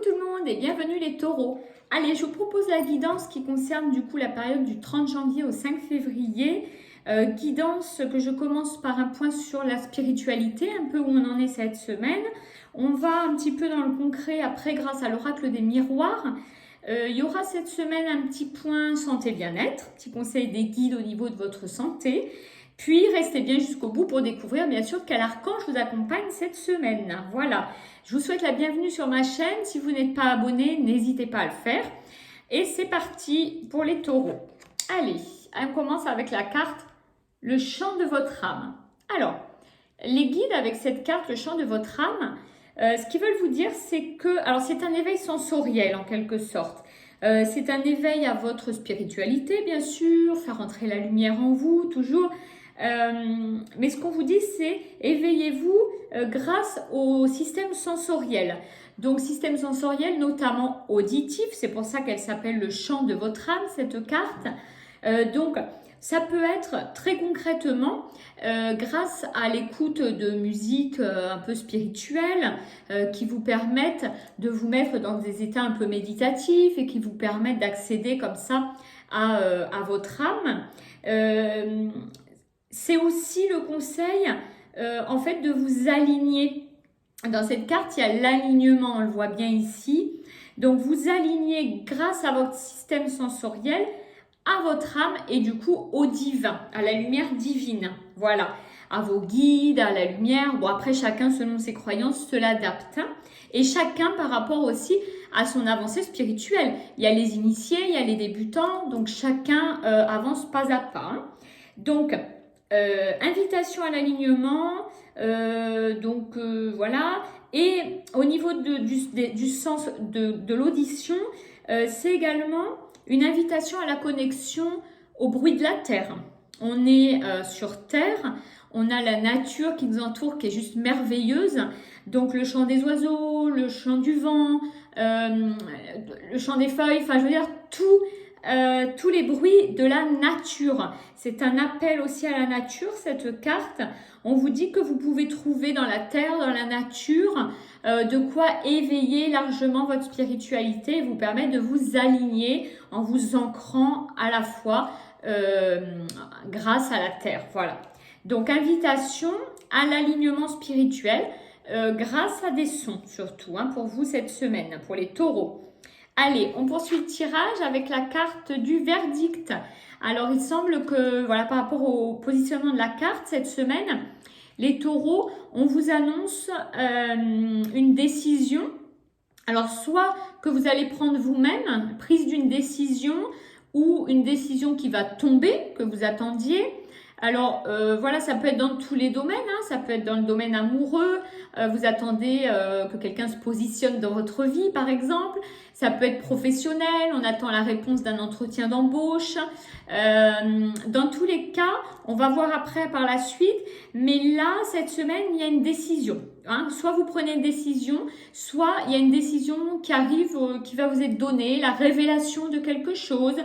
tout le monde et bienvenue les taureaux. Allez, je vous propose la guidance qui concerne du coup la période du 30 janvier au 5 février. Guidance que je commence par un point sur la spiritualité, un peu où on en est cette semaine. On va un petit peu dans le concret après grâce à l'oracle des miroirs. Il y aura cette semaine un petit point santé bien-être, petit conseil des guides au niveau de votre santé. Puis, restez bien jusqu'au bout pour découvrir bien sûr quel archange vous accompagne cette semaine. Voilà, je vous souhaite la bienvenue sur ma chaîne. Si vous n'êtes pas abonné, n'hésitez pas à le faire. Et c'est parti pour les taureaux. Allez, on commence avec la carte « Le chant de votre âme ». Alors, les guides avec cette carte « Le chant de votre âme », ce qu'ils veulent vous dire, c'est que... Alors, c'est un éveil sensoriel en quelque sorte. C'est un éveil à votre spiritualité, bien sûr, faire entrer la lumière en vous, toujours. Mais ce qu'on vous dit, c'est éveillez-vous grâce au système sensoriel. Donc, système sensoriel notamment auditif, c'est pour ça qu'elle s'appelle le chant de votre âme, cette carte. Donc, ça peut être très concrètement grâce à l'écoute de musique un peu spirituelle qui vous permettent de vous mettre dans des états un peu méditatifs et qui vous permettent d'accéder comme ça à votre âme. C'est aussi le conseil en fait de vous aligner. Dans cette carte, il y a l'alignement, on le voit bien ici. Donc vous alignez grâce à votre système sensoriel à votre âme et du coup au divin, à la lumière divine. Voilà, à vos guides, à la lumière. Bon, après, chacun, selon ses croyances, se l'adapte. Hein. Et chacun par rapport aussi à son avancée spirituelle. Il y a les initiés, il y a les débutants, donc chacun avance pas à pas. Hein. Donc, invitation à l'alignement, voilà. Et au niveau du sens de l'audition, c'est également une invitation à la connexion au bruit de la terre. On est sur terre, on a la nature qui nous entoure qui est juste merveilleuse. Donc le chant des oiseaux, le chant du vent, le chant des feuilles, enfin je veux dire tous les bruits de la nature. C'est un appel aussi à la nature, cette carte. On vous dit que vous pouvez trouver dans la terre, dans la nature, de quoi éveiller largement votre spiritualité et vous permettre de vous aligner en vous ancrant à la fois grâce à la terre. Voilà. Donc, invitation à l'alignement spirituel grâce à des sons surtout hein, pour vous cette semaine, pour les taureaux. Allez, on poursuit le tirage avec la carte du verdict. Alors, il semble que, voilà, par rapport au positionnement de la carte cette semaine, les taureaux, on vous annonce une décision. Alors, soit que vous allez prendre vous-même, prise d'une décision ou une décision qui va tomber, que vous attendiez. Alors, voilà, ça peut être dans tous les domaines, hein, ça peut être dans le domaine amoureux, vous attendez que quelqu'un se positionne dans votre vie, par exemple. Ça peut être professionnel, on attend la réponse d'un entretien d'embauche. Dans tous les cas, on va voir après par la suite, mais là, cette semaine, il y a une décision. Hein. Soit vous prenez une décision, soit il y a une décision qui arrive, qui va vous être donnée, la révélation de quelque chose.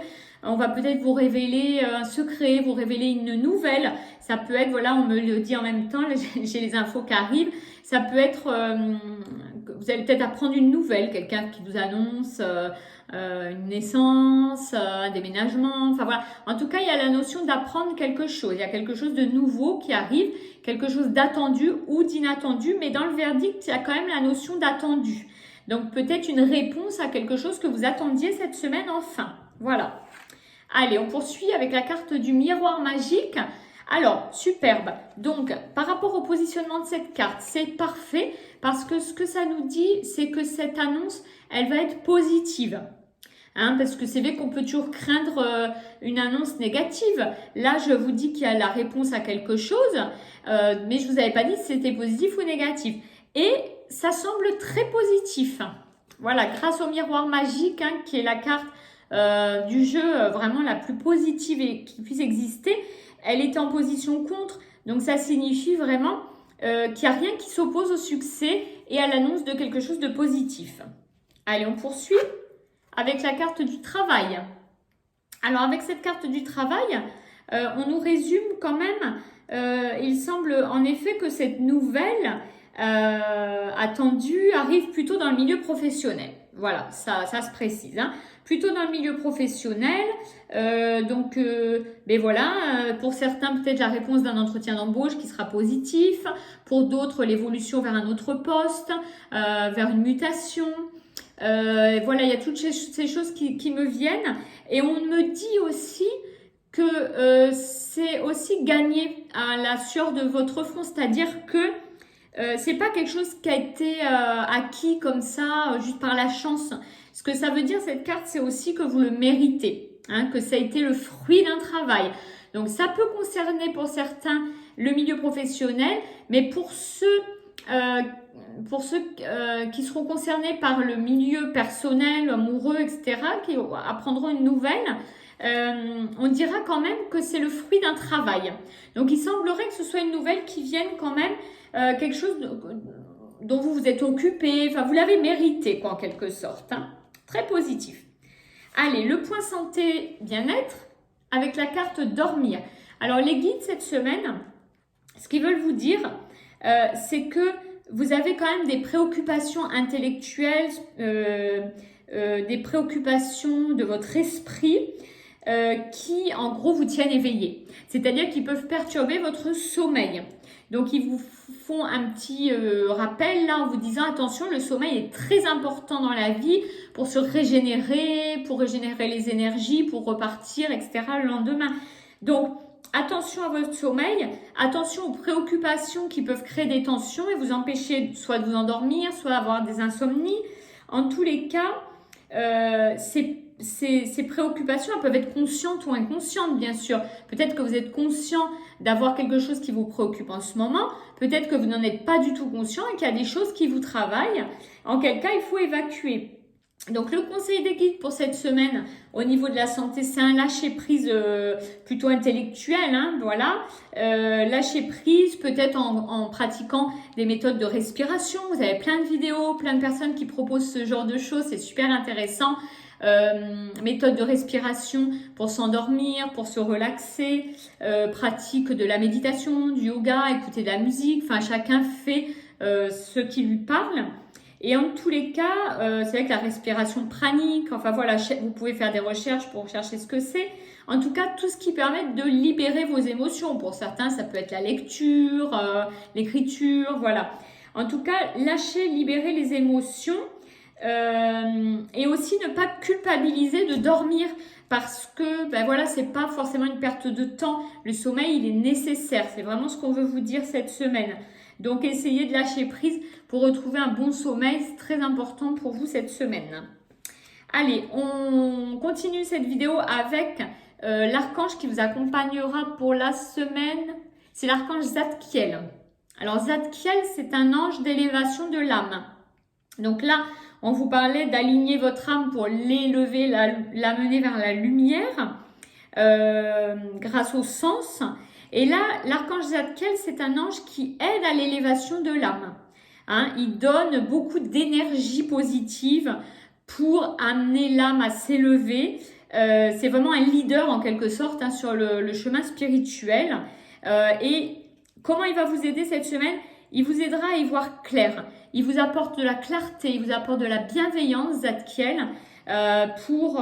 On va peut-être vous révéler un secret, vous révéler une nouvelle. Ça peut être, voilà, on me le dit en même temps, j'ai les infos qui arrivent. Ça peut être, vous allez peut-être apprendre une nouvelle, quelqu'un qui vous annonce une naissance, un déménagement. Enfin voilà, en tout cas, il y a la notion d'apprendre quelque chose. Il y a quelque chose de nouveau qui arrive, quelque chose d'attendu ou d'inattendu. Mais dans le verdict, il y a quand même la notion d'attendu. Donc peut-être une réponse à quelque chose que vous attendiez cette semaine enfin. Voilà. Allez, on poursuit avec la carte du miroir magique. Alors, superbe. Donc, par rapport au positionnement de cette carte, c'est parfait parce que ce que ça nous dit, c'est que cette annonce, elle va être positive. Hein, parce que c'est vrai qu'on peut toujours craindre une annonce négative. Là, je vous dis qu'il y a la réponse à quelque chose, mais je ne vous avais pas dit si c'était positif ou négatif. Et ça semble très positif. Voilà, grâce au miroir magique, hein, qui est la carte du jeu vraiment la plus positive et qui puisse exister, elle est en position contre, donc ça signifie vraiment qu'il n'y a rien qui s'oppose au succès et à l'annonce de quelque chose de positif. Allez, on poursuit avec la carte du travail. Alors avec cette carte du travail, on nous résume quand même, il semble en effet que cette nouvelle, attendu arrive plutôt dans le milieu professionnel. Voilà, ça se précise. Hein. Plutôt dans le milieu professionnel. Ben voilà, pour certains, peut-être la réponse d'un entretien d'embauche qui sera positif. Pour d'autres, l'évolution vers un autre poste, vers une mutation. Voilà, il y a toutes ces choses qui me viennent. Et on me dit aussi que c'est aussi gagner à la sueur de votre front, c'est-à-dire que c'est pas quelque chose qui a été acquis comme ça, juste par la chance. Ce que ça veut dire, cette carte, c'est aussi que vous le méritez, hein, que ça a été le fruit d'un travail. Donc, ça peut concerner pour certains le milieu professionnel, mais pour ceux qui seront concernés par le milieu personnel, amoureux, etc., qui apprendront une nouvelle, on dira quand même que c'est le fruit d'un travail. Donc, il semblerait que ce soit une nouvelle qui vienne quand même quelque chose dont vous vous êtes occupé, enfin, vous l'avez mérité, quoi, en quelque sorte. Hein. Très positif. Allez, le point santé bien-être avec la carte dormir. Alors, les guides cette semaine, ce qu'ils veulent vous dire, c'est que vous avez quand même des préoccupations intellectuelles, des préoccupations de votre esprit qui, en gros, vous tiennent éveillé. C'est-à-dire qu'ils peuvent perturber votre sommeil. Donc, ils vous font un petit rappel là en vous disant attention, le sommeil est très important dans la vie pour se régénérer, pour régénérer les énergies, pour repartir, etc. le lendemain. Donc, attention à votre sommeil, attention aux préoccupations qui peuvent créer des tensions et vous empêcher soit de vous endormir, soit d'avoir des insomnies. En tous les cas, ces préoccupations elles peuvent être conscientes ou inconscientes, bien sûr. Peut-être que vous êtes conscient d'avoir quelque chose qui vous préoccupe en ce moment. Peut-être que vous n'en êtes pas du tout conscient et qu'il y a des choses qui vous travaillent. En quel cas, il faut évacuer. Donc, le conseil des guides pour cette semaine au niveau de la santé, c'est un lâcher-prise plutôt intellectuel. Hein, voilà. Lâcher-prise peut-être en pratiquant des méthodes de respiration. Vous avez plein de vidéos, plein de personnes qui proposent ce genre de choses. C'est super intéressant. Méthode de respiration pour s'endormir, pour se relaxer, pratique de la méditation, du yoga, écouter de la musique, enfin chacun fait ce qui lui parle. Et en tous les cas, c'est vrai que la respiration pranique, enfin voilà, vous pouvez faire des recherches pour chercher ce que c'est. En tout cas, tout ce qui permet de libérer vos émotions. Pour certains, ça peut être la lecture, l'écriture, voilà. En tout cas, lâcher, libérer les émotions. Et aussi ne pas culpabiliser de dormir parce que ben voilà, c'est pas forcément une perte de temps. Le sommeil, il est nécessaire. C'est vraiment ce qu'on veut vous dire cette semaine. Donc, essayez de lâcher prise pour retrouver un bon sommeil. C'est très important pour vous cette semaine. Allez, on continue cette vidéo avec l'archange qui vous accompagnera pour la semaine. C'est l'archange Zadkiel. Alors, Zadkiel, c'est un ange d'élévation de l'âme. Donc là, on vous parlait d'aligner votre âme pour l'élever, l'amener vers la lumière grâce au sens. Et là, l'archange Zadkiel, c'est un ange qui aide à l'élévation de l'âme. Hein, il donne beaucoup d'énergie positive pour amener l'âme à s'élever. C'est vraiment un leader en quelque sorte hein, sur le chemin spirituel. Et comment il va vous aider cette semaine ? Il vous aidera à y voir clair. Il vous apporte de la clarté, il vous apporte de la bienveillance, Zadkiel, pour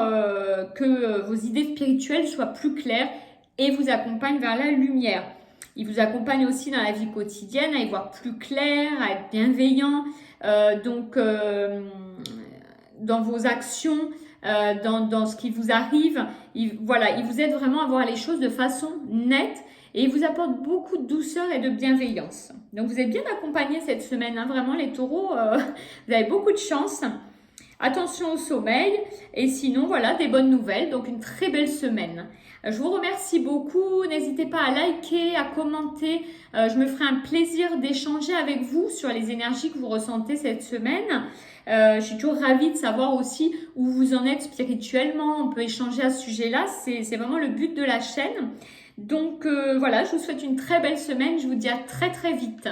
que vos idées spirituelles soient plus claires et vous accompagne vers la lumière. Il vous accompagne aussi dans la vie quotidienne à y voir plus clair, à être bienveillant, dans vos actions, dans ce qui vous arrive. Il vous aide vraiment à voir les choses de façon nette. Et il vous apporte beaucoup de douceur et de bienveillance. Donc, vous êtes bien accompagnés cette semaine. Hein, vraiment, les taureaux, vous avez beaucoup de chance. Attention au sommeil. Et sinon, voilà, des bonnes nouvelles. Donc, une très belle semaine. Je vous remercie beaucoup. N'hésitez pas à liker, à commenter. Je me ferai un plaisir d'échanger avec vous sur les énergies que vous ressentez cette semaine. Je suis toujours ravie de savoir aussi où vous en êtes spirituellement. On peut échanger à ce sujet-là. C'est vraiment le but de la chaîne. Donc voilà, je vous souhaite une très belle semaine. Je vous dis à très très vite.